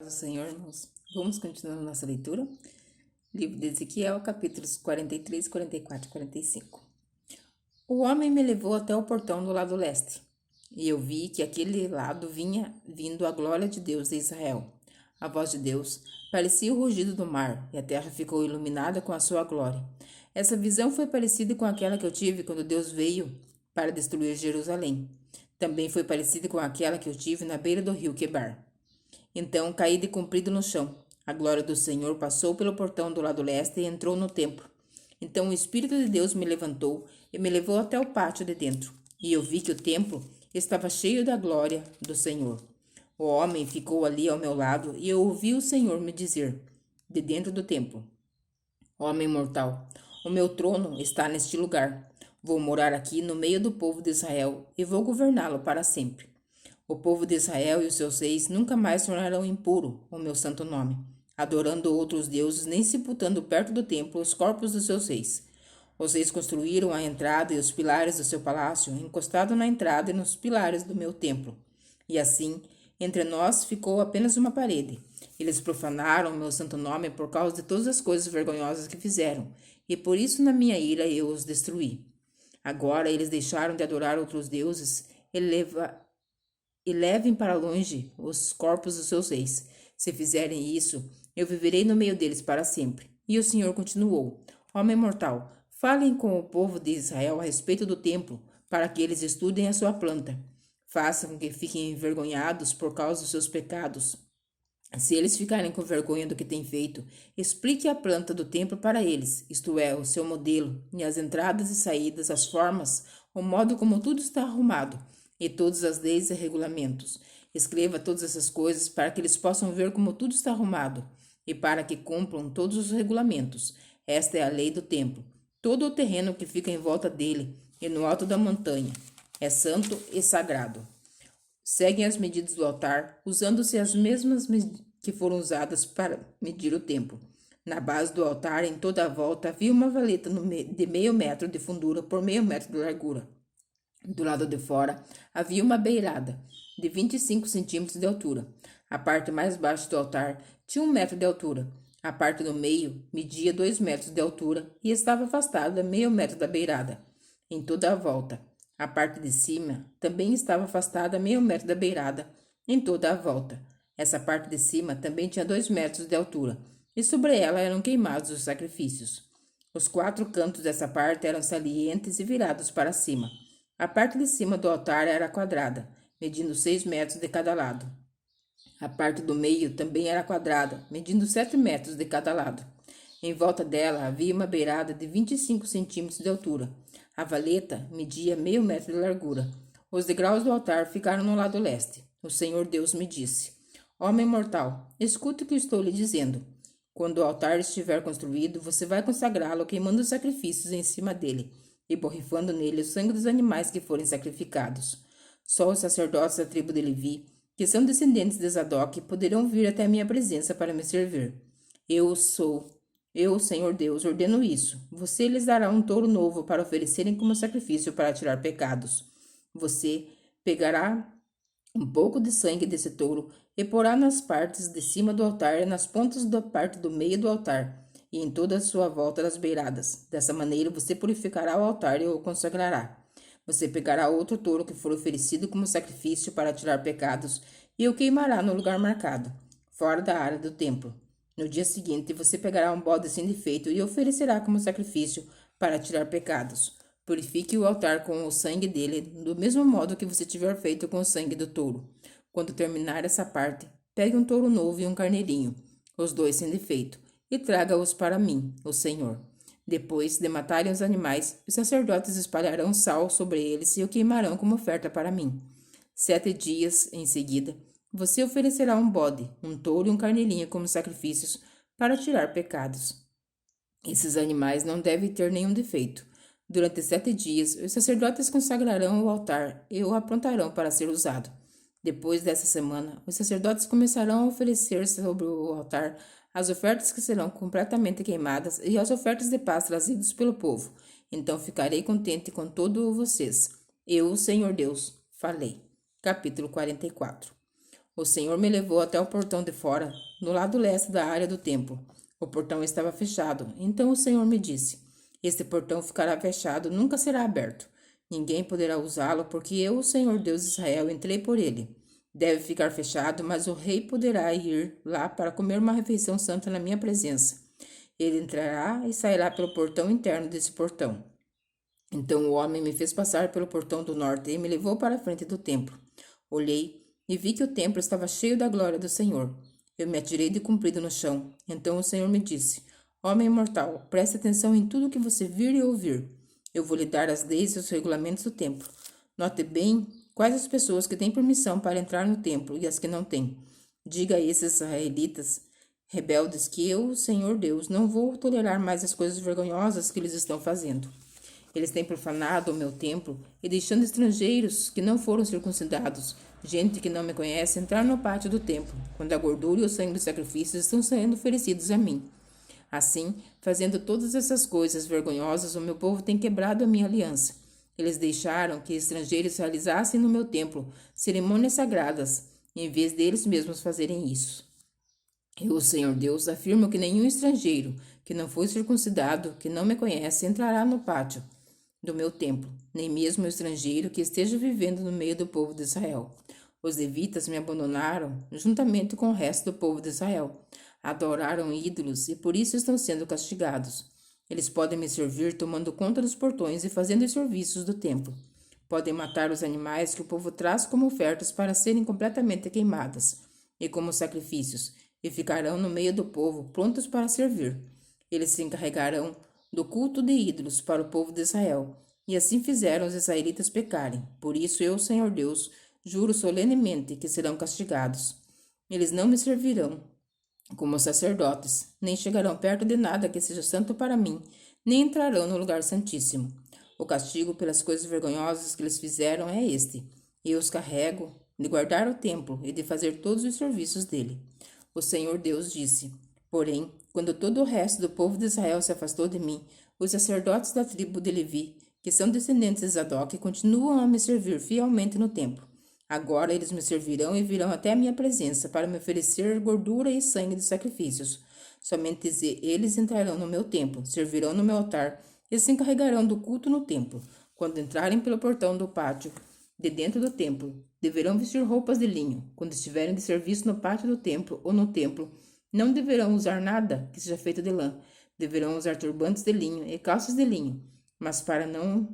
Do Senhor, irmãos. Vamos continuar nossa leitura. Livro de Ezequiel, capítulos 43, 44 e 45. O homem me levou até o portão do lado leste, e eu vi que aquele lado vinha vindo a glória de Deus de Israel. A voz de Deus parecia o rugido do mar, e a terra ficou iluminada com a sua glória. Essa visão foi parecida com aquela que eu tive quando Deus veio para destruir Jerusalém. Também foi parecida com aquela que eu tive na beira do rio Quebar. Então caí de comprido no chão. A glória do Senhor passou pelo portão do lado leste e entrou no templo. Então o Espírito de Deus me levantou e me levou até o pátio de dentro. E eu vi que o templo estava cheio da glória do Senhor. O homem ficou ali ao meu lado e eu ouvi o Senhor me dizer, de dentro do templo: Homem mortal, o meu trono está neste lugar. Vou morar aqui no meio do povo de Israel e vou governá-lo para sempre. O povo de Israel e os seus reis nunca mais tornarão impuro o meu santo nome, adorando outros deuses nem sepultando perto do templo os corpos dos seus reis. Os reis construíram a entrada e os pilares do seu palácio, encostado na entrada e nos pilares do meu templo. E assim, entre nós ficou apenas uma parede. Eles profanaram o meu santo nome por causa de todas as coisas vergonhosas que fizeram, e por isso na minha ira eu os destruí. Agora eles deixaram de adorar outros deuses e levem para longe os corpos dos seus reis. Se fizerem isso, eu viverei no meio deles para sempre. E o Senhor continuou: Homem mortal, falem com o povo de Israel a respeito do templo, para que eles estudem a sua planta. Façam com que fiquem envergonhados por causa dos seus pecados. Se eles ficarem com vergonha do que têm feito, explique a planta do templo para eles, isto é, o seu modelo, e as entradas e saídas, as formas, o modo como tudo está arrumado, e todas as leis e regulamentos. Escreva todas essas coisas para que eles possam ver como tudo está arrumado, e para que cumpram todos os regulamentos. Esta é a lei do templo. Todo o terreno que fica em volta dele e no alto da montanha é santo e sagrado. Seguem as medidas do altar, usando-se as mesmas que foram usadas para medir o templo. Na base do altar, em toda a volta, havia uma valeta de meio metro de fundura por meio metro de largura. Do lado de fora, havia uma beirada de 25 centímetros de altura. A parte mais baixa do altar tinha 1 metro de altura. A parte do meio media 2 metros de altura e estava afastada meio metro da beirada. Em toda a volta, a parte de cima também estava afastada meio metro da beirada, em toda a volta. Essa parte de cima também tinha 2 metros de altura, e sobre ela eram queimados os sacrifícios. Os 4 cantos dessa parte eram salientes e virados para cima. A parte de cima do altar era quadrada, medindo 6 metros de cada lado. A parte do meio também era quadrada, medindo 7 metros de cada lado. Em volta dela havia uma beirada de 25 centímetros de altura. A valeta media meio metro de largura. Os degraus do altar ficaram no lado leste. O Senhor Deus me disse: Homem mortal, escute o que estou lhe dizendo. Quando o altar estiver construído, você vai consagrá-lo queimando os sacrifícios em cima dele e borrifando nele o sangue dos animais que forem sacrificados. Só os sacerdotes da tribo de Levi, que são descendentes de Zadok, poderão vir até a minha presença para me servir. Eu, Senhor Deus, ordeno isso. Você lhes dará um touro novo para oferecerem como sacrifício para tirar pecados. Você pegará um pouco de sangue desse touro e porá nas partes de cima do altar e nas pontas da parte do meio do altar e em toda a sua volta das beiradas. Dessa maneira você purificará o altar e o consagrará. Você pegará outro touro que for oferecido como sacrifício para tirar pecados e o queimará no lugar marcado, fora da área do templo. No dia seguinte, você pegará um bode sem defeito e oferecerá como sacrifício para tirar pecados. Purifique o altar com o sangue dele, do mesmo modo que você tiver feito com o sangue do touro. Quando terminar essa parte, pegue um touro novo e um carneirinho, os dois sem defeito, e traga-os para mim, o Senhor. Depois de matarem os animais, os sacerdotes espalharão sal sobre eles e o queimarão como oferta para mim. 7 dias em seguida, você oferecerá um bode, um touro e um carneirinho como sacrifícios para tirar pecados. Esses animais não devem ter nenhum defeito. Durante 7 dias, os sacerdotes consagrarão o altar e o aprontarão para ser usado. Depois dessa semana, os sacerdotes começarão a oferecer sobre o altar as ofertas que serão completamente queimadas e as ofertas de paz trazidas pelo povo. Então ficarei contente com todos vocês. Eu, Senhor Deus, falei. Capítulo 44. O Senhor me levou até o portão de fora, no lado leste da área do templo. O portão estava fechado. Então o Senhor me disse: Este portão ficará fechado, nunca será aberto. Ninguém poderá usá-lo, porque eu, o Senhor Deus de Israel, entrei por ele. Deve ficar fechado, mas o rei poderá ir lá para comer uma refeição santa na minha presença. Ele entrará e sairá pelo portão interno desse portão. Então o homem me fez passar pelo portão do norte e me levou para a frente do templo. Olhei e vi que o templo estava cheio da glória do Senhor. Eu me atirei de comprido no chão. Então o Senhor me disse: Homem mortal, preste atenção em tudo que você vir e ouvir. Eu vou lhe dar as leis e os regulamentos do templo. Note bem quais as pessoas que têm permissão para entrar no templo e as que não têm. Diga a esses israelitas rebeldes que eu, o Senhor Deus, não vou tolerar mais as coisas vergonhosas que eles estão fazendo. Eles têm profanado o meu templo e deixando estrangeiros que não foram circuncidados, gente que não me conhece, entrar no pátio do templo, quando a gordura e o sangue dos sacrifícios estão sendo oferecidos a mim. Assim, fazendo todas essas coisas vergonhosas, o meu povo tem quebrado a minha aliança. Eles deixaram que estrangeiros realizassem no meu templo cerimônias sagradas, em vez deles mesmos fazerem isso. Eu, o Senhor Deus, afirmo que nenhum estrangeiro que não foi circuncidado, que não me conhece, entrará no pátio do meu templo, nem mesmo o estrangeiro que esteja vivendo no meio do povo de Israel. Os levitas me abandonaram juntamente com o resto do povo de Israel. Adoraram ídolos e por isso estão sendo castigados. Eles podem me servir tomando conta dos portões e fazendo os serviços do templo. Podem matar os animais que o povo traz como ofertas para serem completamente queimadas e como sacrifícios, e ficarão no meio do povo, prontos para servir. Eles se encarregarão do culto de ídolos para o povo de Israel, e assim fizeram os israelitas pecarem. Por isso eu, Senhor Deus, juro solenemente que serão castigados. Eles não me servirão como sacerdotes, nem chegarão perto de nada que seja santo para mim, nem entrarão no lugar santíssimo. O castigo pelas coisas vergonhosas que eles fizeram é este: eu os carrego de guardar o templo e de fazer todos os serviços dele. O Senhor Deus disse: Porém, quando todo o resto do povo de Israel se afastou de mim, os sacerdotes da tribo de Levi, que são descendentes de Zadok, continuam a me servir fielmente no templo. Agora eles me servirão e virão até a minha presença para me oferecer gordura e sangue de sacrifícios. Somente eles entrarão no meu templo, servirão no meu altar e se encarregarão do culto no templo. Quando entrarem pelo portão do pátio de dentro do templo, deverão vestir roupas de linho. Quando estiverem de serviço no pátio do templo ou no templo, não deverão usar nada que seja feito de lã. Deverão usar turbantes de linho e calças de linho, mas para não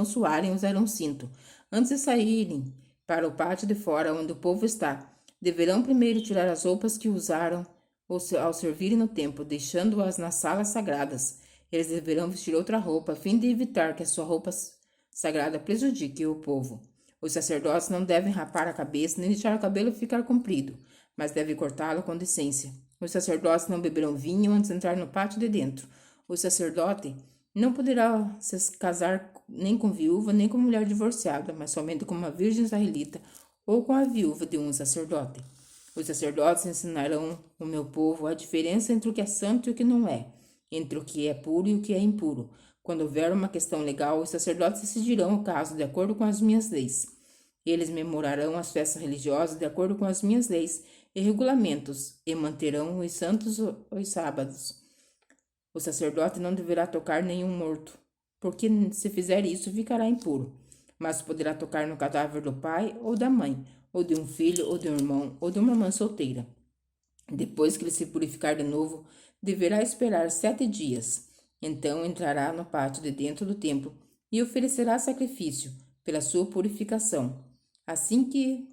suarem, usarão cinto. Antes de saírem para o pátio de fora, onde o povo está, deverão primeiro tirar as roupas que usaram ao servirem no templo, deixando-as nas salas sagradas. Eles deverão vestir outra roupa, a fim de evitar que a sua roupa sagrada prejudique o povo. Os sacerdotes não devem rapar a cabeça nem deixar o cabelo ficar comprido, mas devem cortá-lo com decência. Os sacerdotes não beberão vinho antes de entrar no pátio de dentro. O sacerdote não poderá se casar nem com viúva, nem com mulher divorciada, mas somente com uma virgem israelita ou com a viúva de um sacerdote. Os sacerdotes ensinarão o meu povo a diferença entre o que é santo e o que não é, entre o que é puro e o que é impuro. Quando houver uma questão legal, os sacerdotes decidirão o caso de acordo com as minhas leis. Eles memorarão as festas religiosas de acordo com as minhas leis e regulamentos, e manterão os santos os sábados. O sacerdote não deverá tocar nenhum morto, porque se fizer isso ficará impuro, mas poderá tocar no cadáver do pai ou da mãe, ou de um filho, ou de um irmão, ou de uma irmã solteira. Depois que ele se purificar de novo, deverá esperar 7 dias. Então entrará no pátio de dentro do templo e oferecerá sacrifício pela sua purificação, assim que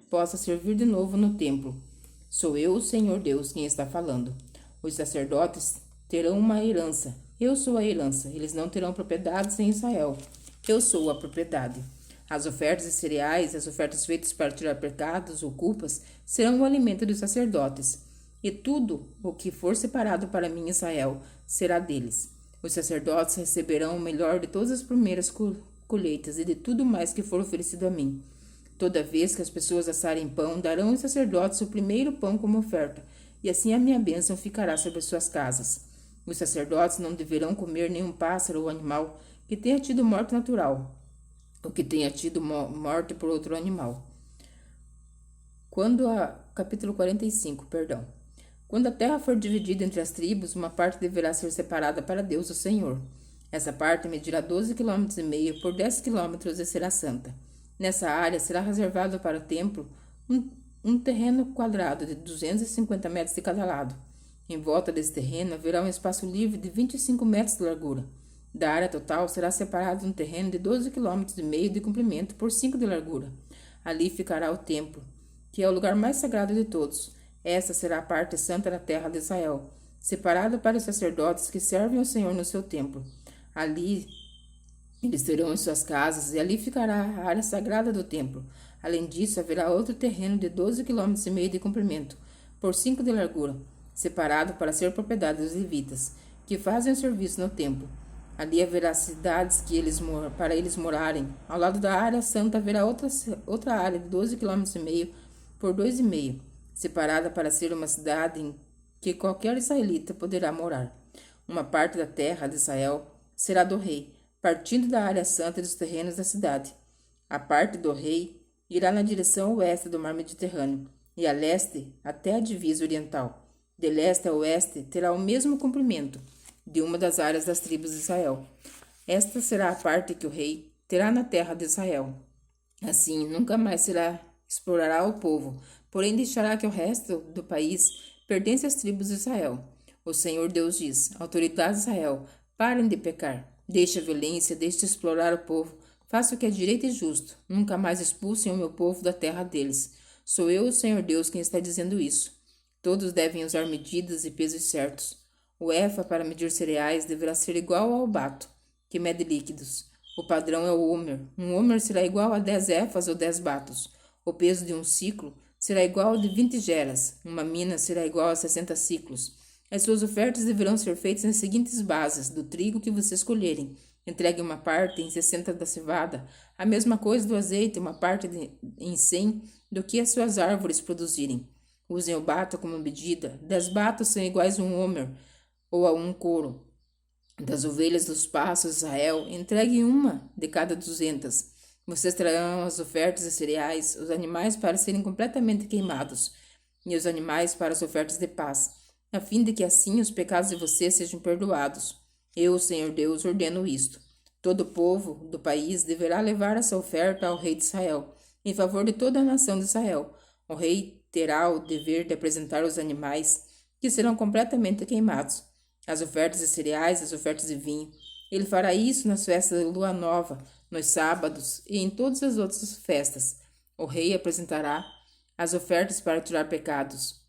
possa servir de novo no templo. Sou eu, o Senhor Deus, quem está falando. Os sacerdotes terão uma herança. Eu sou a herança. Eles não terão propriedades em Israel. Eu sou a propriedade. As ofertas de cereais, as ofertas feitas para tirar pecados ou culpas, serão o alimento dos sacerdotes. E tudo o que for separado para mim, Israel, será deles. Os sacerdotes receberão o melhor de todas as primeiras colheitas e de tudo mais que for oferecido a mim. Toda vez que as pessoas assarem pão, darão aos sacerdotes o primeiro pão como oferta, e assim a minha bênção ficará sobre as suas casas. Os sacerdotes não deverão comer nenhum pássaro ou animal que tenha tido morte natural, ou que tenha tido morte por outro animal. Capítulo 45, perdão. Quando a terra for dividida entre as tribos, uma parte deverá ser separada para Deus, o Senhor. Essa parte medirá 12,5 km por 10 km e será santa. Nessa área será reservado para o templo um terreno quadrado de 250 metros de cada lado. Em volta desse terreno haverá um espaço livre de 25 metros de largura. Da área total será separado um terreno de 12,5 km de comprimento por 5 de largura. Ali ficará o templo, que é o lugar mais sagrado de todos. Esta será a parte santa da terra de Israel, separada para os sacerdotes que servem ao Senhor no seu templo. Ali eles terão em suas casas, e ali ficará a área sagrada do templo. Além disso, haverá outro terreno de 12,5 km de comprimento, por 5 de largura, separado para ser propriedade dos levitas, que fazem o serviço no templo. Ali haverá cidades para eles morarem. Ao lado da área santa haverá outra área de 12,5 km por 2,5 km, separada para ser uma cidade em que qualquer israelita poderá morar. Uma parte da terra de Israel será do rei, partindo da área santa e dos terrenos da cidade. A parte do rei irá na direção oeste do mar Mediterrâneo e a leste até a divisa oriental. De leste a oeste terá o mesmo comprimento de uma das áreas das tribos de Israel. Esta será a parte que o rei terá na terra de Israel. Assim, nunca mais explorará o povo, porém deixará que o resto do país pertence às tribos de Israel. O Senhor Deus diz: autoridades de Israel, parem de pecar. Deixe a violência, deixe de explorar o povo. Faça o que é direito e justo. Nunca mais expulsem o meu povo da terra deles. Sou eu, o Senhor Deus, quem está dizendo isso. Todos devem usar medidas e pesos certos. O efa para medir cereais deverá ser igual ao bato, que mede líquidos. O padrão é o homer. Um homer será igual a 10 efas ou 10 batos. O peso de um ciclo será igual ao de 20 geras. Uma mina será igual a 60 ciclos. As suas ofertas deverão ser feitas nas seguintes bases: do trigo que você escolherem. Entregue uma parte em 60 da cevada, a mesma coisa do azeite, uma parte em 100 do que as suas árvores produzirem. Usem o bato como medida. 10 batos são iguais a um homer, ou a um coro. Das ovelhas dos pastos de Israel, entregue uma de cada 200. Vocês trarão as ofertas de cereais, os animais para serem completamente queimados, e os animais para as ofertas de paz, a fim de que assim os pecados de vocês sejam perdoados. Eu, Senhor Deus, ordeno isto. Todo o povo do país deverá levar essa oferta ao rei de Israel, em favor de toda a nação de Israel. O rei terá o dever de apresentar os animais, que serão completamente queimados, as ofertas de cereais, as ofertas de vinho. Ele fará isso nas festas de lua nova, nos sábados e em todas as outras festas. O rei apresentará as ofertas para tirar pecados,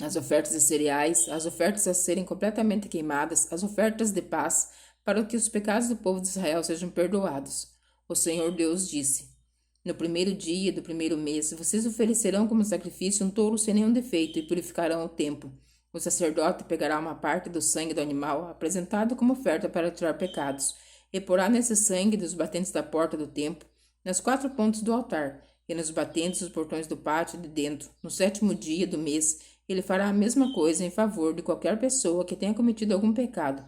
as ofertas de cereais, as ofertas a serem completamente queimadas, as ofertas de paz, para que os pecados do povo de Israel sejam perdoados. O Senhor Deus disse: no primeiro dia do primeiro mês, vocês oferecerão como sacrifício um touro sem nenhum defeito e purificarão o templo. O sacerdote pegará uma parte do sangue do animal, apresentado como oferta para tirar pecados, e porá nesse sangue dos batentes da porta do templo, nas 4 pontos do altar, e nos batentes dos portões do pátio de dentro. No 7º dia do mês, ele fará a mesma coisa em favor de qualquer pessoa que tenha cometido algum pecado,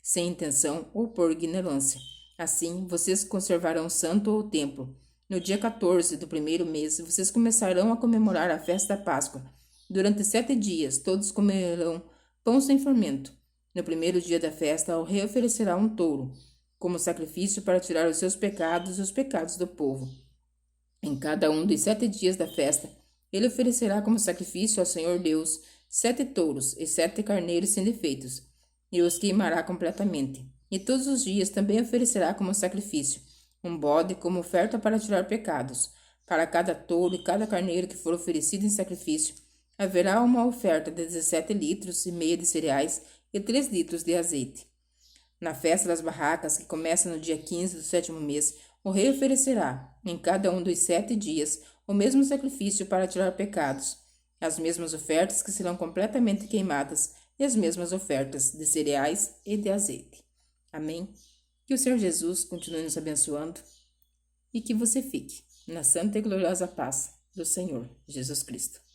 sem intenção ou por ignorância. Assim, vocês conservarão santo o templo. No dia 14 do primeiro mês, vocês começarão a comemorar a festa da Páscoa. Durante 7 dias, todos comerão pão sem fermento. No primeiro dia da festa, o rei oferecerá um touro, como sacrifício para tirar os seus pecados e os pecados do povo. Em cada um dos 7 dias da festa, ele oferecerá como sacrifício ao Senhor Deus 7 touros e 7 carneiros sem defeitos, e os queimará completamente. E todos os dias também oferecerá como sacrifício um bode como oferta para tirar pecados. Para cada touro e cada carneiro que for oferecido em sacrifício, haverá uma oferta de 17 litros e meio de cereais e 3 litros de azeite. Na festa das barracas, que começa no dia 15 do 7º mês, o rei oferecerá, em cada um dos 7 dias, o mesmo sacrifício para tirar pecados, as mesmas ofertas que serão completamente queimadas e as mesmas ofertas de cereais e de azeite. Amém? Que o Senhor Jesus continue nos abençoando e que você fique na santa e gloriosa paz do Senhor Jesus Cristo.